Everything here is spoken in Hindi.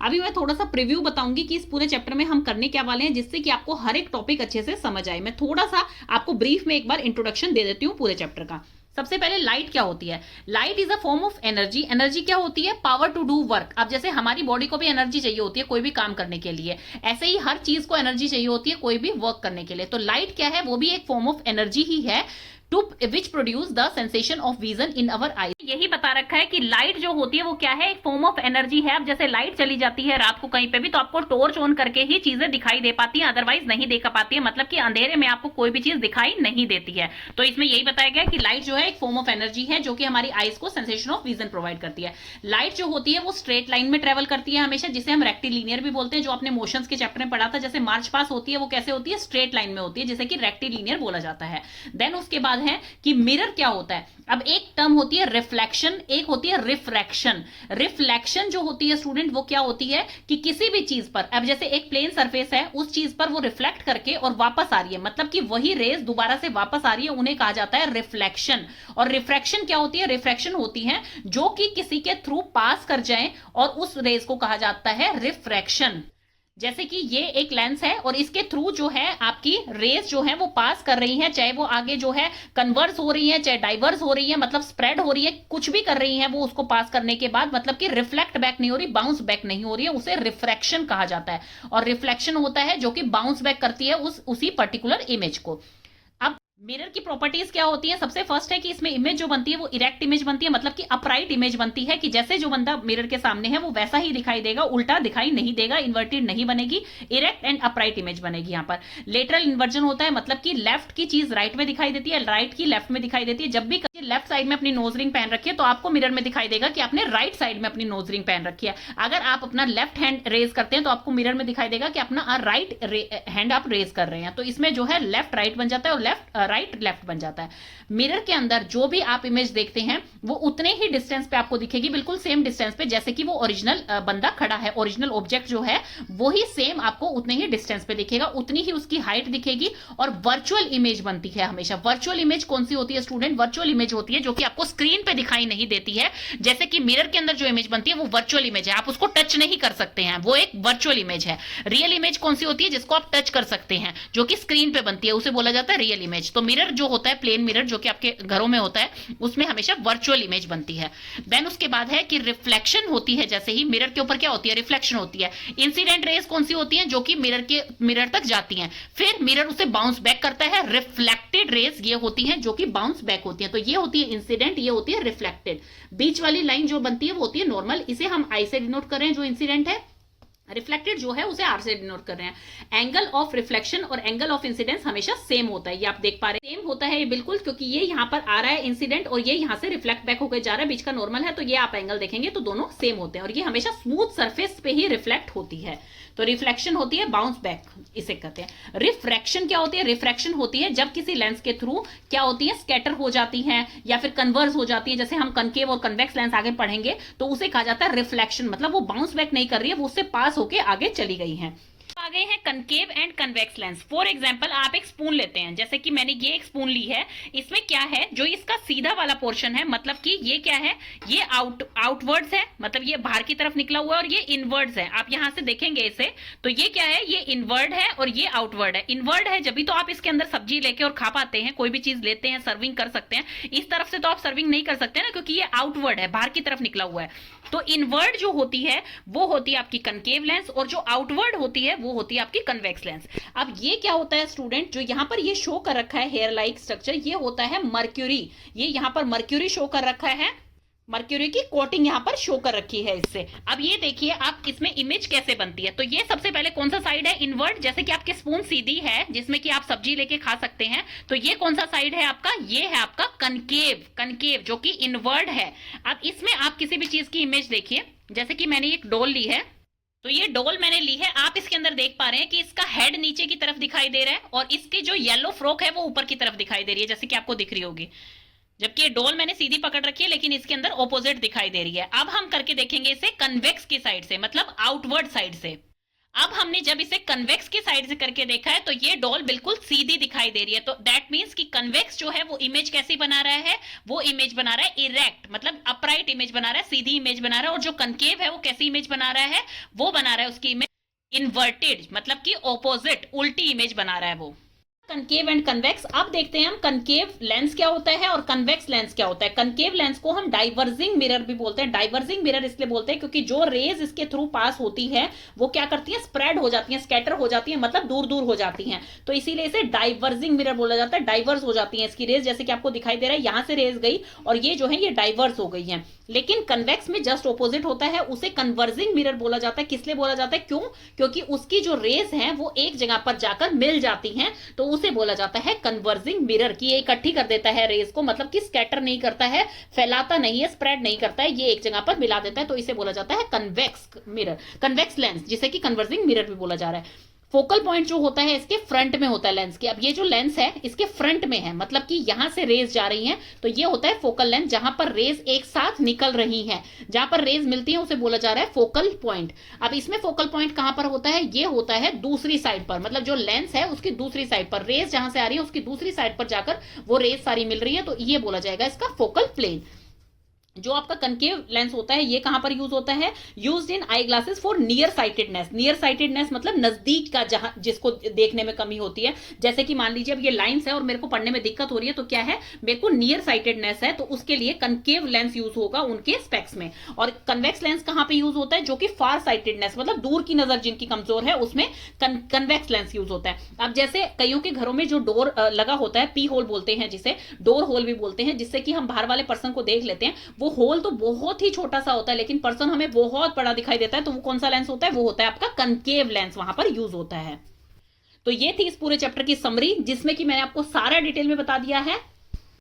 अभी मैं थोड़ा सा प्रीव्यू बताऊंगी कि इस पूरे चैप्टर में हम करने क्या वाले हैं, जिससे कि आपको हर एक टॉपिक अच्छे से समझ आए। मैं थोड़ा सा आपको ब्रीफ में एक बार इंट्रोडक्शन दे देती हूँ पूरे चैप्टर का। सबसे पहले लाइट क्या होती है? Light is a form of energy. Energy क्या होती है? Power to do work. अब जैसे हमारी बॉडी को भी एनर्जी चाहिए होती है कोई भी काम करने के लिए, ऐसे ही हर चीज को एनर्जी चाहिए होती है कोई भी वर्क करने के लिए। तो लाइट क्या है? वो भी एक फॉर्म ऑफ एनर्जी ही है, to which produce the sensation of vision in our eye. यही बता रखा है कि लाइट जो होती है वो क्या है? एक फॉर्म ऑफ एनर्जी है। अब जैसे लाइट चली जाती है रात को कहीं पे भी, तो आपको टॉर्च ऑन करके ही चीजें दिखाई दे पाती है, अदरवाइज नहीं देखा पाती है। मतलब कि अंधेरे में आपको कोई भी चीज दिखाई नहीं देती है। तो इसमें यही बताया गया कि लाइट जो है एक फॉर्म ऑफ एनर्जी है जो कि हमारी आईज को सेंसेशन ऑफ विजन प्रोवाइड करती है। लाइट जो होती है वो स्ट्रेट लाइन में ट्रेवल करती है हमेशा, जिसे हम रेक्टिलिनियर भी बोलते हैं। जो आपने मोशंस के चैप्टर में पढ़ा था, जैसे मार्च पास होती है वो कैसे होती है? स्ट्रेट लाइन में होती है, जिसे कि रेक्टिलिनियर बोला जाता है। देन उसके बाद है कि मिरर क्या होता है? अब एक टर्म होती है रिफ्लेक्शन, एक होती है रिफ्रैक्शन। रिफ्लेक्शन जो होती है स्टूडेंट वो क्या होती है कि किसी भी चीज पर, अब जैसे एक प्लेन सरफेस है उस चीज पर वो रिफ्लेक्ट करके और वापस आ रही है, मतलब कि वही रेज दोबारा से वापस आ रही है, उन्हें कहा जाता है रिफ्लेक्शन। और रिफ्रैक्शन क्या होती है? रिफ्रैक्शन होती है जो कि किसी के थ्रू पास कर जाए और उस रेज को कहा जाता है रिफ्रैक्शन। जैसे कि ये एक लेंस है और इसके थ्रू जो है आपकी रेज जो है वो पास कर रही है, चाहे वो आगे जो है कन्वर्स हो रही है, चाहे डाइवर्स हो रही है, मतलब स्प्रेड हो रही है, कुछ भी कर रही है वो उसको पास करने के बाद, मतलब कि रिफ्लेक्ट बैक नहीं हो रही, बाउंस बैक नहीं हो रही है, उसे रिफ्रैक्शन कहा जाता है। और रिफ्लेक्शन होता है जो कि बाउंस बैक करती है उसी पर्टिकुलर इमेज को। अब मिरर की प्रॉपर्टीज क्या होती है? सबसे फर्स्ट है कि इसमें इमेज जो बनती है वो इरेक्ट इमेज बनती है, मतलब कि अपराइट इमेज बनती है, कि जैसे जो बंदा मिरर के सामने है वो वैसा ही दिखाई देगा, उल्टा दिखाई नहीं देगा, इन्वर्टेड नहीं बनेगी, इरेक्ट एंड अपराइट इमेज बनेगी। यहाँ पर लेटरल इन्वर्जन होता है, मतलब कि लेफ्ट की चीज राइट में दिखाई देती है, राइट की लेफ्ट में दिखाई देती है। जब भी लेफ्ट साइड में अपनी नोज रिंग पहन रखी है तो आपको मिरर में दिखाई देगा कि आपने राइट साइड में अपनी नोज रिंग पहन रखी है। अगर आप अपना लेफ्ट हैंड रेज करते हैं तो आपको मिरर में दिखाई देगा कि अपना राइट हैंड आप रेज कर रहे हैं। तो इसमें जो है लेफ्ट राइट बन जाता है और लेफ्ट राइट लेफ्ट बन जाता है। मिरर के अंदर जो भी आप इमेज देखते हैं वो उतने ही डिस्टेंस पे आपको दिखेगी, बिल्कुल सेम डिस्टेंस पे, जैसे कि वो ओरिजिनल बंदा खड़ा है, ओरिजिनल ऑब्जेक्ट जो है वो ही सेम आपको उतने ही डिस्टेंस पे दिखेगा, उतनी ही उसकी हाइट दिखेगी। और वर्चुअल इमेज बनती है हमेशा। वर्चुअल इमेज कौन सी होती है स्टूडेंट? वर्चुअल इमेज होती है जो कि आपको स्क्रीन पे दिखाई नहीं देती है। जैसे कि मिरर के अंदर जो इमेज बनती है वो वर्चुअल इमेज है, आप उसको टच नहीं कर सकते हैं, वो एक वर्चुअल इमेज है। रियल इमेज कौन सी होती है? जिसको आप टच कर सकते हैं, जो कि स्क्रीन पे बनती है, उसे बोला जाता है रियल इमेज। तो मिरर जो होता है, प्लेन मिरर जो कि आपके घरों में होता है, उसमें हमेशा वर्चुअल इमेज बनती है। देन उसके बाद है कि रिफ्लेक्शन होती है। जैसे ही मिरर के ऊपर क्या होती है? रिफ्लेक्शन होती है। इंसिडेंट रेज कौन सी होती है? जो कि मिरर तक जाती हैं, फिर मिरर उसे बाउंस बैक करता है। रिफ्लेक्टेड रेज ये होती हैं जो कि बाउंस बैक होती हैं। तो ये होती है इंसिडेंट, ये होती है रिफ्लेक्टेड। बीच वाली लाइन जो बनती है वो होती है नॉर्मल, इसे हम आई से डिनोट कर रहे हैं जो इंसिडेंट है। रिफ्लेक्टेड जो है उसे आर से डिनोट कर रहे हैं। एंगल ऑफ रिफ्लेक्शन और एंगल ऑफ इंसिडेंस हमेशा सेम होता है, ये आप देख पा रहे हैं, सेम होता है ये बिल्कुल, क्योंकि ये यहाँ पर आ रहा है इंसिडेंट और ये यहाँ से रिफ्लेक्ट बैक होकर जा रहा है, बीच का नॉर्मल है, तो ये आप एंगल देखेंगे तो दोनों सेम होते हैं। और ये हमेशा स्मूथ सरफेस पे ही रिफ्लेक्ट होती है। तो रिफ्लेक्शन होती है बाउंस बैक, इसे कहते हैं। रिफ्रैक्शन क्या होती है? रिफ्रैक्शन होती है जब किसी लेंस के थ्रू क्या होती है? स्कैटर हो जाती है या फिर कन्वर्स हो जाती है। जैसे हम कनकेव और कन्वेक्स लेंस आगे पढ़ेंगे तो उसे कहा जाता है रिफ्लेक्शन, मतलब वो बाउंस बैक नहीं कर रही है, वो उससे पास होकर आगे चली गई है। आ गए हैं concave and convex lens. For example आप एक स्पून लेते हैं, जैसे कि मैंने ये एक स्पून ली है, इसमें क्या है? जो इसका सीधा वाला पोर्शन है, मतलब कि ये क्या है? ये आउटवर्ड्स है, मतलब ये बाहर की तरफ निकला हुआ है, और ये इनवर्ड्स है। आप यहां से देखेंगे इसे तो ये क्या है? ये इनवर्ड है और ये आउटवर्ड है। इनवर्ड है जब भी तो आप इसके अंदर सब्जी लेके और खा पाते हैं, कोई भी चीज लेते हैं, सर्विंग कर सकते हैं। इस तरफ से तो आप सर्विंग नहीं कर सकते ना, क्योंकि ये आउटवर्ड है, बाहर की तरफ निकला हुआ है। तो इनवर्ड जो होती है वो होती है आपकी कनकेव लेंस, और जो आउटवर्ड होती है वो होती है आपकी कन्वेक्स लेंस। अब ये क्या होता है स्टूडेंट? जो यहाँ पर ये शो कर रखा है हेयर लाइक स्ट्रक्चर, ये होता है मर्क्यूरी। ये यहाँ पर मर्क्यूरी शो कर रखा है, मर्क्यूरी की कोटिंग यहाँ पर शो कर रखी है इससे। अब ये देखिए आप इसमें इमेज कैसे बनती है। तो ये सबसे पहले कौन सा साइड है? इनवर्ड। जैसे कि आपकी स्पून सीधी है जिसमें कि आप सब्जी लेके खा सकते हैं, तो ये कौन सा साइड है आपका? ये है आपका कनकेव, कनकेव जो कि इनवर्ड है। अब इसमें आप किसी भी चीज की इमेज देखिए, जैसे कि मैंने एक डोल ली है, तो ये डोल मैंने ली है, आप इसके अंदर देख पा रहे हैं कि इसका हेड नीचे की तरफ दिखाई दे रहा है और इसकी जो येलो फ्रॉक है वो ऊपर की तरफ दिखाई दे रही है, जैसे कि आपको दिख रही होगी। जबकि ये डोल मैंने सीधी पकड़ रखी है लेकिन इसके अंदर ऑपोजिट दिखाई दे रही है। अब हम करके देखेंगे इसे कन्वेक्स की साइड से, मतलब आउटवर्ड साइड से। अब हमने जब इसे कन्वेक्स की साइड से करके देखा है तो ये डॉल बिल्कुल सीधी दिखाई दे रही है, तो दैट मीन्स कि कन्वेक्स जो है वो इमेज कैसी बना रहा है, वो इमेज बना रहा है इरेक्ट, मतलब अपराइट इमेज बना रहा है, सीधी इमेज बना रहा है। और जो कनकेव है वो कैसी इमेज बना रहा है, वो बना रहा है उसकी इमेज इन्वर्टेड, मतलब कि ऑपोजिट, उल्टी इमेज बना रहा है वो। Concave and convex. अब देखते हैं हम कनकेव लेंस क्या होता है और कन्वेक्स लेंस क्या होता है। कनकेव लेंस को हम डाइवर्जिंग मिरर भी बोलते हैं। डाइवर्जिंग मिरर इसलिए बोलते हैं क्योंकि जो रेज इसके थ्रू पास होती है वो क्या करती है, स्प्रेड हो जाती है, स्कैटर हो जाती है, मतलब दूर दूर हो जाती हैं, तो इसीलिए इसे डाइवर्जिंग मिरर बोला जाता है। डाइवर्स हो जाती है इसकी रेज, जैसे कि आपको दिखाई दे रहा है यहां से रेज गई और ये जो है ये डाइवर्स हो गई है। लेकिन कन्वेक्स में जस्ट ऑपोजिट होता है, उसे कन्वर्जिंग मिरर बोला जाता है। किस लिए बोला जाता है, क्यों, क्योंकि उसकी जो रेज है वो एक जगह पर जाकर मिल जाती हैं, तो उसे बोला जाता है कन्वर्जिंग मिरर, की ये इकट्ठी कर देता है रेज को, मतलब कि स्कैटर नहीं करता है, फैलाता नहीं है, स्प्रेड नहीं करता है, ये एक जगह पर मिला देता है, तो इसे बोला जाता है कन्वेक्स मिरर, कन्वेक्स लेंस, जिसे कि कन्वर्जिंग मिरर भी बोला जा रहा है। फोकल पॉइंट जो होता है इसके फ्रंट में होता है लेंस के। अब ये जो लेंस है इसके फ्रंट में है, मतलब कि यहां से रेज जा रही हैं, तो ये होता है फोकल लेंथ, जहां पर रेज एक साथ निकल रही हैं, जहां पर रेज मिलती है उसे बोला जा रहा है फोकल पॉइंट। अब इसमें फोकल पॉइंट कहां पर होता है, ये होता है दूसरी साइड पर, मतलब जो लेंस है उसकी दूसरी साइड पर, रेज जहां से आ रही है उसकी दूसरी साइड पर जाकर वो रेज सारी मिल रही है, तो ये बोला जाएगा इसका फोकल प्लेन। जो आपका कनकेव लेंस होता है ये कहां पर यूज होता है, used in eye glasses for near sightedness. Near sightedness मतलब नजदीक का, जहां जिसको देखने में कमी होती है, जैसे कि मान लीजिए अब ये लाइंस है और मेरे को पढ़ने में दिक्कत हो रही है, तो क्या है, मेरे को नियर साइटेडनेस है, तो उसके लिए कनकेव लेंस यूज होगा उनके स्पेक्स में। और कन्वेक्स लेंस कहां पे यूज होता है, जो कि फार साइटेडनेस मतलब दूर की नजर जिनकी कमजोर है उसमें कन्वेक्स लेंस यूज होता है। अब जैसे कईयों के घरों में जो डोर लगा होता है, पी होल बोलते हैं जिसे, डोर होल भी बोलते हैं, जिससे कि हम बाहर वाले पर्सन को देख लेते हैं, वो होल तो बहुत ही छोटा सा होता है लेकिन पर्सन हमें बहुत बड़ा दिखाई देता है, तो वो कौन सा लेंस होता है, वो होता है आपका कनकेव लेंस, वहां पर यूज होता है। तो ये थी इस पूरे चैप्टर की समरी, जिसमें कि मैंने आपको सारा डिटेल में बता दिया है।